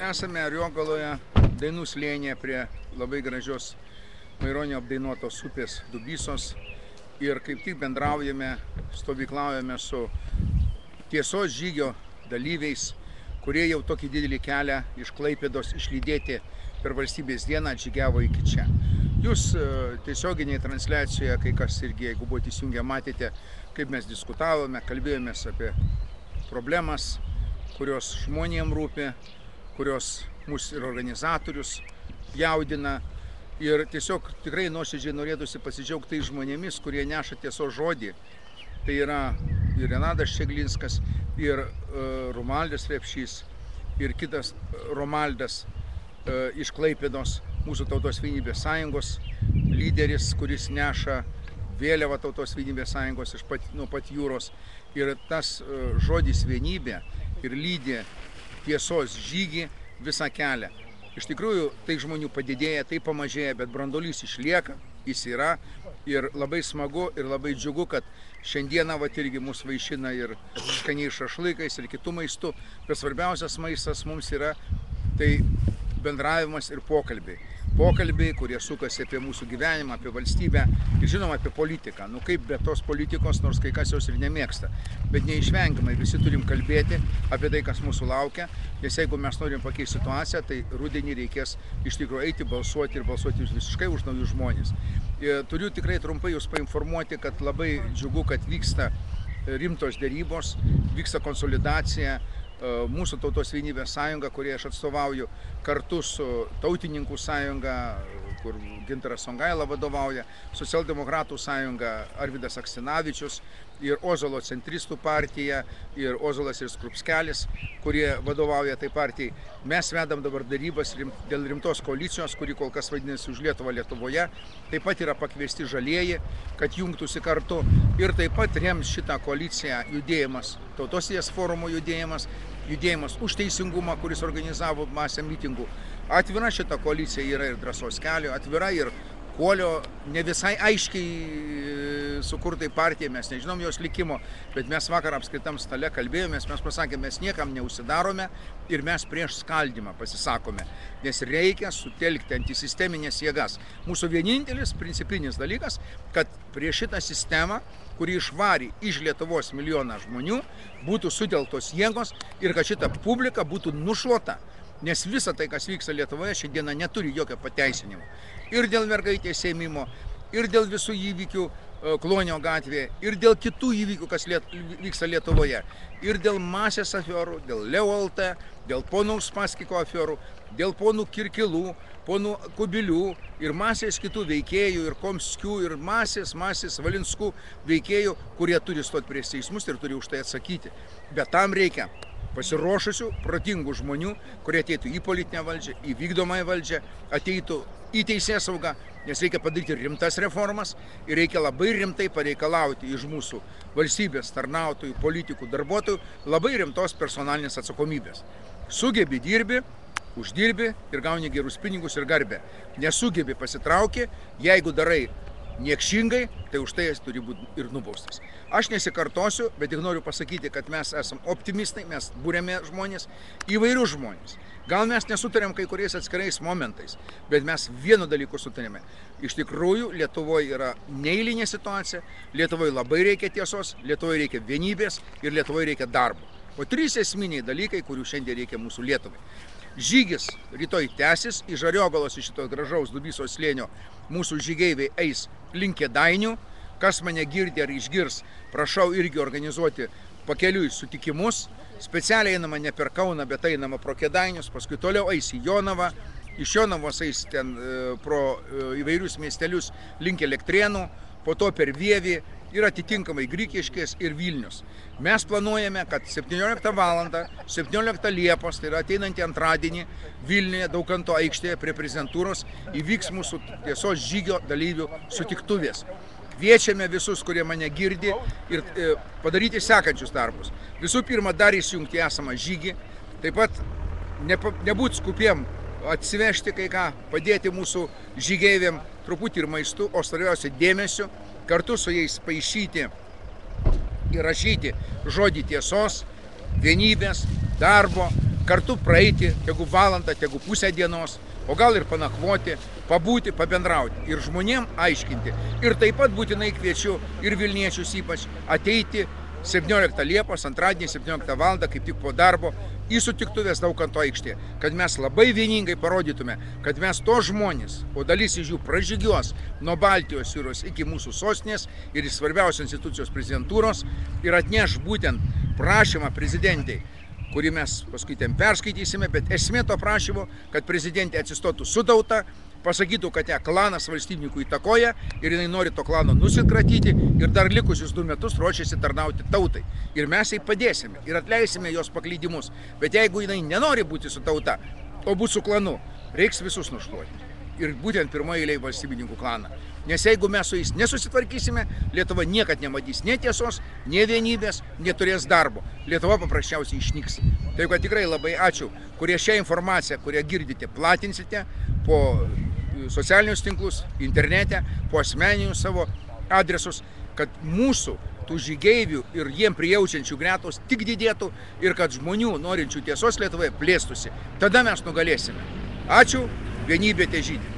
Esame Ariogaloje, Dainų slėnyje prie labai gražios Maironio apdainuotos upės Dubysos ir kaip tik bendraujame, stovyklaujame su tiesos žygio dalyviais, kurie jau tokį didelį kelią iš Klaipėdos išlydėti per valstybės dieną atžygiavo iki čia. Jūs tiesioginėje transliacijoje, kai kas irgi, jeigu buvote įsijungę, matėte, kaip mes diskutavome, kalbėjomės apie problemas, kurios žmonėms rūpi, kurios mūsų ir organizatorius jaudina. Ir tiesiog tikrai nuoširdžiai norėtųsi pasidžiaugti tais žmonėmis, kurie neša tiesos žodį. Tai yra ir Renatas Čeglinskas, ir Romaldas Repšys, ir kitas Romaldas iš Klaipėdos, mūsų Tautos vienybės sąjungos lyderis, kuris neša vėliavą Tautos vienybės sąjungos nuo pat jūros. Ir tas žodis vienybė ir lydi tiesos žygį visą kelią. Iš tikrųjų, tai žmonių padidėja, tai pamažėja, bet branduolys išlieka, jis yra. Ir labai smagu ir labai džiugu, kad šiandieną irgi mus vaišina ir skaniais šašlykais ir kitų maistų. Bet svarbiausias maistas mums yra tai bendravimas ir pokalbiai. Pokalbiai, kurie sukasi apie mūsų gyvenimą, apie valstybę ir žinoma apie politiką. Nu kaip be tos politikos, nors kai kas jos ir nemėgsta. Bet neišvengiamai visi turim kalbėti apie tai, kas mūsų laukia. Nes jeigu mes norim pakeisti situaciją, tai rudenį reikės iš tikrųjų eiti balsuoti ir balsuoti visiškai už naujus žmonės. Ir turiu tikrai trumpai jūs painformuoti, kad labai džiugu, kad vyksta rimtos derybos, vyksta konsolidacija. Mūsų Tautos vienybės sąjunga, kurie aš atstovauju, kartu su Tautininkų sąjunga, kur Gintaras Songaila vadovauja, Socialdemokratų sąjunga Arvydas Akstinavičius ir Ozolo centristų partija ir Ozolas ir Skrupskelis, kurie vadovauja tai partijai. Mes vedam dabar darybas dėl rimtos koalicijos, kuri kol kas vadinasi Už Lietuvą Lietuvoje. Taip pat yra pakviesti žalieji, kad jungtųsi kartu ir taip pat rems šitą koaliciją judėjimas, Tautos forumo judėjimas už teisingumą, kuris organizavo masę mitingų. Atvira šita koalicija yra ir Drąsos kelio, atvira ir Kuolio ne visai aiškiai sukurtai partijai, mes nežinom jos likimo, bet mes vakar apskritam stale kalbėjomės, mes pasakėme, mes niekam neužsidarome ir mes prieš skaldymą pasisakome, nes reikia sutelkti antisisteminės jėgas. Mūsų vienintelis principinis dalykas, kad prieš šitą sistemą, kuri išvarė iš Lietuvos milijoną žmonių, būtų sutelktos jėgos ir kad šita publika būtų nušluota. Nes visa tai, kas vyksta Lietuvoje, šiandieną neturi jokio pateisinimo. Ir dėl mergaitės ėmimo, ir dėl visų įvykių Klonio gatvėje, ir dėl kitų įvykių, kas vyksta Lietuvoje. Ir dėl masės aferų, dėl Leo LT, dėl ponų Uspaskiko aferų, dėl ponų Kirkilų, ponų Kubilių ir masės kitų veikėjų, ir Komskių, ir masės Valinskų veikėjų, kurie turi stoti prieš teismus ir turi už tai atsakyti. Bet tam reikia pasiruošusių, protingų žmonių, kurie ateitų į politinę valdžią, į vykdomąją valdžią, ateitų į teisėsaugą, nes reikia padaryti rimtas reformas ir reikia labai rimtai pareikalauti iš mūsų valstybės tarnautojų, politikų, darbuotojų labai rimtos personalinės atsakomybės. Sugebi dirbi, uždirbi ir gauni gerus pinigus ir garbę. Nesugebi pasitrauki, jeigu darai niekšingai, tai už tai turi būti ir nubaustas. Aš nesikartosiu, bet tik noriu pasakyti, kad mes esame optimistai, mes būrėme žmonės, įvairius žmonės. Gal mes nesutarėm kai kuriais atskirais momentais, bet mes vienu dalyku sutarėme. Iš tikrųjų, Lietuvoje yra neeilinė situacija, Lietuvoje labai reikia tiesos, Lietuvoje reikia vienybės ir Lietuvoje reikia darbo. O trys esminiai dalykai, kurių šiandien reikia mūsų Lietuvai. Žygis rytoj tęsis iš Ariogalos, iš šito gražaus Dubysos slėnio. Mūsų žygeiviai eis link Kėdainių. Kas mane girdi ar išgirs, prašau irgi organizuoti pakeliui sutikimus. Specialiai einama ne per Kauną, bet einama pro Kėdainius, paskui toliau eis į Jonavą. Iš Jonavos eis ten pro įvairius miestelius link Elektrėnų, po to per Vievį ir atitinkamai Grikiškės ir Vilnius. Mes planuojame, kad 17 valandą, 17 Liepos, tai yra ateinantį antradienį, Vilniuje, Daukanto aikštėje prie prezidentūros įvyks mūsų tiesos žygio dalyvių sutiktuvės. Kviečiame visus, kurie mane girdi, ir padaryti sekančius darbus. Visų pirma, dar įsijungti esamą žygį, taip pat nebūti skupiem atsivežti kai ką, padėti mūsų žygeiviam truputį ir maistu, o svarbiausia dėmesiu, kartu su jais paišyti ir rašyti žodį tiesos, vienybės, darbo, kartu praeiti, tegu valandą, tegu pusę dienos, o gal ir panakvoti, pabūti, pabendrauti ir žmonėm aiškinti. Ir taip pat būtinai kviečiu ir Vilniečius ypač ateiti 17 Liepos, antradienį 17 val. Kaip tik po darbo į sutiktuvės Daukanto aikštėje, kad mes labai vieningai parodytume, kad mes to žmonės, o dalis iš jų pražygiuos nuo Baltijos jūros iki mūsų sostinės ir iš svarbiausios institucijos prezidentūros ir atneš būtent prašymą prezidentei, kurį mes paskui ten perskaitysime, bet esmė to prašymo, kad prezidentė atsistotų su tauta, pasakytų, kad ją klanas valstybininkų įtakoja ir jinai nori to klano nusikratyti ir dar likusius 2 metus ruošiasi tarnauti tautai. Ir mes jai padėsime ir atleisime jos paklydimus. Bet jeigu jinai nenori būti su tauta, o būti su klanu, reiks visus nušluoti. Ir būtent pirmoje eilėje valstybininkų klaną. Nes jeigu mes su jais nesusitvarkysime, Lietuva niekad nematys nei tiesos, nei vienybės, neturės darbo. Lietuva paprasčiausiai išnyks. Tai kad tikrai labai ačiū, kurie šią informaciją, kurią girdite, platinsite po socialinius tinklus, internete, po asmeninius savo adresus, kad mūsų tų žygeivių ir jiem prijaučiančių gretos tik didėtų ir kad žmonių norinčių tiesos Lietuvoje plėstųsi. Tada mes nugalėsime. Ačiū, vienybė težydė.